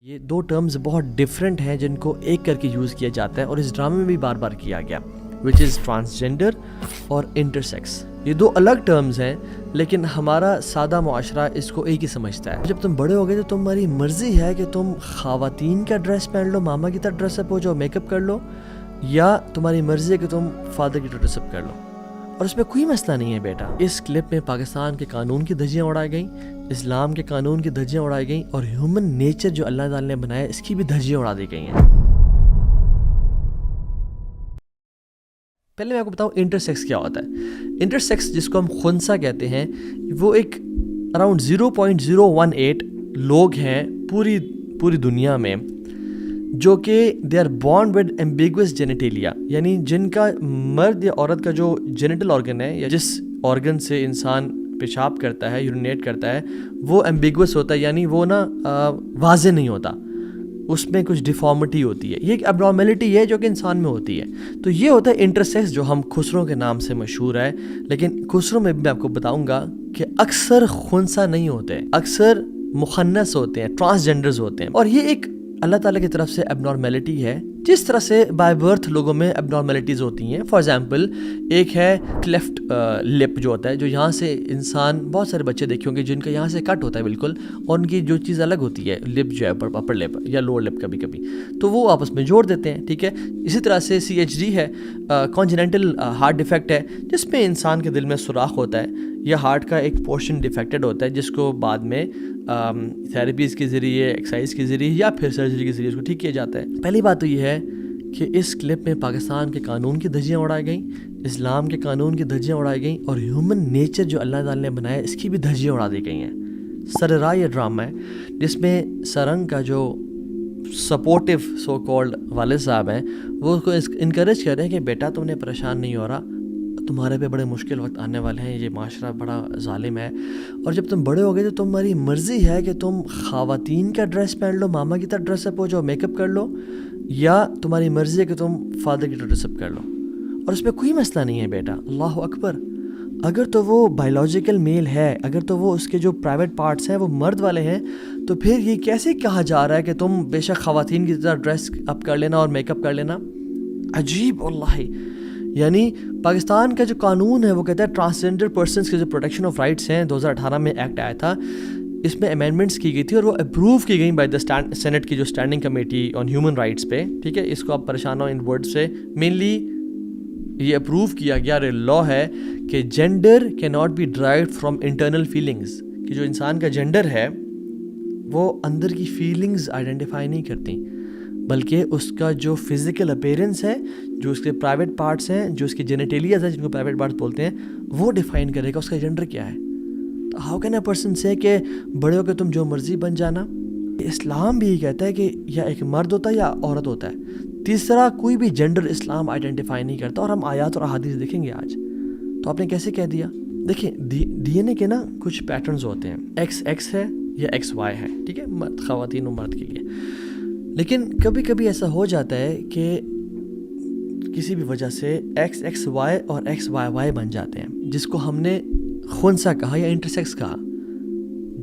یہ دو ٹرمز بہت ڈفرینٹ ہیں جن کو ایک کر کے یوز کیا جاتا ہے اور اس ڈرامے میں بھی بار بار کیا گیا، وچ از ٹرانسجینڈر اور انٹرسیکس۔ یہ دو الگ ٹرمز ہیں لیکن ہمارا سادہ معاشرہ اس کو ایک ہی سمجھتا ہے۔ جب تم بڑے ہو گئے تو تمہاری مرضی ہے کہ تم خواتین کا ڈریس پہن لو، ماما کی طرح ڈریس اپ ہو جاؤ، میک اپ کر لو، یا تمہاری مرضی ہے کہ تم فادر کی طرح ڈریس اپ کر لو، اور اس میں کوئی مسئلہ نہیں ہے بیٹا۔ اس کلپ میں پاکستان کے قانون کی دھجیاں اڑائی گئیں، اسلام کے قانون کی دھجیاں اڑائی گئیں، اور ہیومن نیچر جو اللہ تعالی نے بنایا اس کی بھی دھجیاں اڑا دی گئی ہیں۔ پہلے میں آپ کو بتاؤں انٹرسیکس کیا ہوتا ہے۔ انٹرسیکس جس کو ہم خنثی کہتے ہیں، وہ ایک اراؤنڈ 0.018 لوگ ہیں پوری دنیا میں جو کہ they are born with ambiguous genitalia, یعنی جن کا مرد یا عورت کا جو جینیٹل آرگن ہے یا جس آرگن سے انسان پیشاب کرتا ہے، یورینیٹ کرتا ہے، وہ ایمبیگوس ہوتا ہے، یعنی وہ واضح نہیں ہوتا، اس میں کچھ ڈیفارمٹی ہوتی ہے۔ یہ ایک اب نارملٹی ہے جو کہ انسان میں ہوتی ہے۔ تو یہ ہوتا ہے انٹرسیکس جو ہم خسروں کے نام سے مشہور ہے، لیکن خسروں میں بھی میں آپ کو بتاؤں گا کہ اکثر خنثی نہیں ہوتے، اکثر مخنث ہوتے ہیں، ٹرانسجینڈرز ہوتے ہیں، اور یہ ایک اللہ تعالیٰ کی طرف سے اب نارملٹی ہے، جس طرح سے بائی برتھ لوگوں میں اب نارملٹیز ہوتی ہیں۔ فار ایگزامپل ایک ہے کلیفٹ لپ جو ہوتا ہے، جو یہاں سے انسان بہت سارے بچے دیکھے ہوں گے جن کا یہاں سے کٹ ہوتا ہے بالکل، اور ان کی جو چیز الگ ہوتی ہے، لپ جو ہے اپر لپ یا لوور لپ کبھی کبھی، تو وہ آپس میں جوڑ دیتے ہیں، ٹھیک ہے۔ اسی طرح سے CHD ہے، کانجنینٹل ہارٹ ڈیفیکٹ ہے، جس میں انسان کے دل میں سوراخ ہوتا ہے یا ہارٹ کا ایک پورشن ڈیفیکٹڈ ہوتا ہے، جس کو بعد میں تھیراپیز کے ذریعے، ایکسرسائز کے ذریعے یا پھر سرجری کے ذریعے اس کو ٹھیک کیا جاتا ہے۔ پہلی بات تو یہ ہے کہ اس کلپ میں پاکستان کے قانون کی دھجیاں اڑائی گئیں، اسلام کے قانون کی دھجیاں اڑائی گئیں، اور ہیومن نیچر جو اللہ تعالیٰ نے بنایا اس کی بھی دھجیاں اڑا دی گئی ہیں۔ سرراہ یہ ڈرامہ ہے جس میں سرنگ کا جو سپورٹیو سو کالڈ والد صاحب ہیں، وہ اس کو انکریج کر رہے ہیں کہ بیٹا تم نے پریشان نہیں ہو رہا، تمہارے پہ بڑے مشکل وقت آنے والے ہیں، یہ معاشرہ بڑا ظالم ہے، اور جب تم بڑے ہو گئے تو تمہاری مرضی ہے کہ تم خواتین کا ڈریس پہن لو، ماما کی طرح ڈریس اپ ہو جاؤ، میک اپ کر لو، یا تمہاری مرضی ہے کہ تم فادر کی طرح ڈریس اپ کر لو، اور اس میں کوئی مسئلہ نہیں ہے بیٹا۔ اللہ اکبر۔ اگر تو وہ بائیولوجیکل میل ہے، اگر تو وہ اس کے جو پرائیویٹ پارٹس ہیں وہ مرد والے ہیں، تو پھر یہ کیسے کہا جا رہا ہے کہ تم بے شک خواتین کی طرح ڈریس اپ کر لینا اور میک اپ کر لینا؟ عجیب واللہ۔ یعنی پاکستان کا جو قانون ہے وہ کہتا ہے ٹرانسجینڈر پرسنس کے جو پروٹیکشن آف رائٹس ہیں، 2018 میں ایکٹ آیا تھا، اس میں امینڈمنٹس کی گئی تھی اور وہ اپروو کی گئی بائی دا سینٹ کی جو standing committee on human rights پہ، ٹھیک ہے۔ اس کو آپ پریشان ہو ان ورڈ سے، مینلی یہ اپروو کیا گیا، لا ہے کہ جینڈر کی not be derived from internal feelings, کہ جو انسان کا جینڈر ہے وہ اندر کی فیلنگز آئیڈینٹیفائی نہیں کرتی، بلکہ اس کا جو فزیکل اپیرنس ہے، جو اس کے پرائیویٹ پارٹس ہیں، جو اس کی جینیٹیلیاز ہیں جن کو پرائیویٹ پارٹس بولتے ہیں، وہ ڈیفائن کرے گا اس کا جینڈر کیا ہے۔ تو ہاؤ کین اے پرسن سے کہ بڑے ہو کے تم جو مرضی بن جانا؟ اسلام بھی یہ کہتا ہے کہ یا ایک مرد ہوتا ہے یا عورت ہوتا ہے، تیسرا کوئی بھی جینڈر اسلام آئیڈینٹیفائی نہیں کرتا، اور ہم آیات اور احادیث دیکھیں گے آج۔ تو آپ نے کیسے کہہ دیا؟ دیکھیں DNA کے کچھ پیٹرنز ہوتے ہیں، XX ہے یا XY ہے، ٹھیک ہے، خواتین و مرد کے لیے، لیکن کبھی کبھی ایسا ہو جاتا ہے کہ کسی بھی وجہ سے XXY اور XYY بن جاتے ہیں، جس کو ہم نے خنثی کہا یا انٹرسیکس کہا،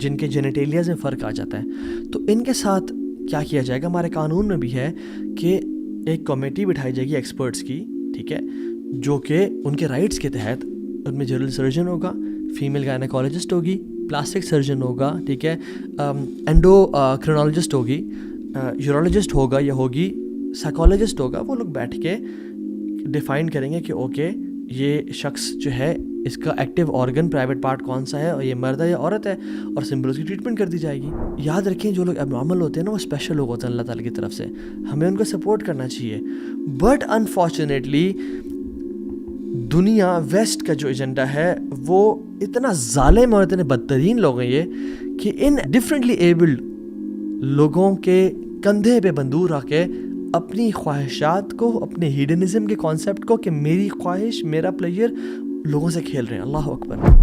جن کے جینیٹیلیاز میں فرق آ جاتا ہے۔ تو ان کے ساتھ کیا کیا جائے گا؟ ہمارے قانون میں بھی ہے کہ ایک کمیٹی بٹھائی جائے گی ایکسپرٹس کی، ٹھیک ہے، جو کہ ان کے رائٹس کے تحت، ان میں جنرل سرجن ہوگا، فیمیل گائنیکالوجسٹ ہوگی، پلاسٹک سرجن ہوگا، ٹھیک ہے، اینڈوکرینالوجسٹ ہوگی، یورولوجسٹ ہوگا یا ہوگی، سائیکالوجسٹ ہوگا، وہ لوگ بیٹھ کے ڈیفائن کریں گے کہ اوکے یہ شخص جو ہے اس کا ایکٹیو آرگن پرائیویٹ پارٹ کون سا ہے، اور یہ مرد ہے یا عورت ہے، اور سمپل اس کی ٹریٹمنٹ کر دی جائے گی۔ یاد رکھیں جو لوگ اب نارمل ہوتے ہیں نا، وہ اسپیشل لوگ ہوتے ہیں اللہ تعالیٰ کی طرف سے، ہمیں ان کو سپورٹ کرنا چاہیے۔ بٹ انفارچونیٹلی دنیا ویسٹ کا جو ایجنڈا ہے وہ اتنا ظالم اور اتنے بدترین لوگ ہیں یہ، کہ ان ڈفرینٹلی ایبلڈ لوگوں کے کندھے پہ بندوق رکھ کے اپنی خواہشات کو، اپنے ہیڈنزم کے کانسیپٹ کو، کہ میری خواہش میرا پلیئر، لوگوں سے کھیل رہے ہیں۔ اللہ اکبر۔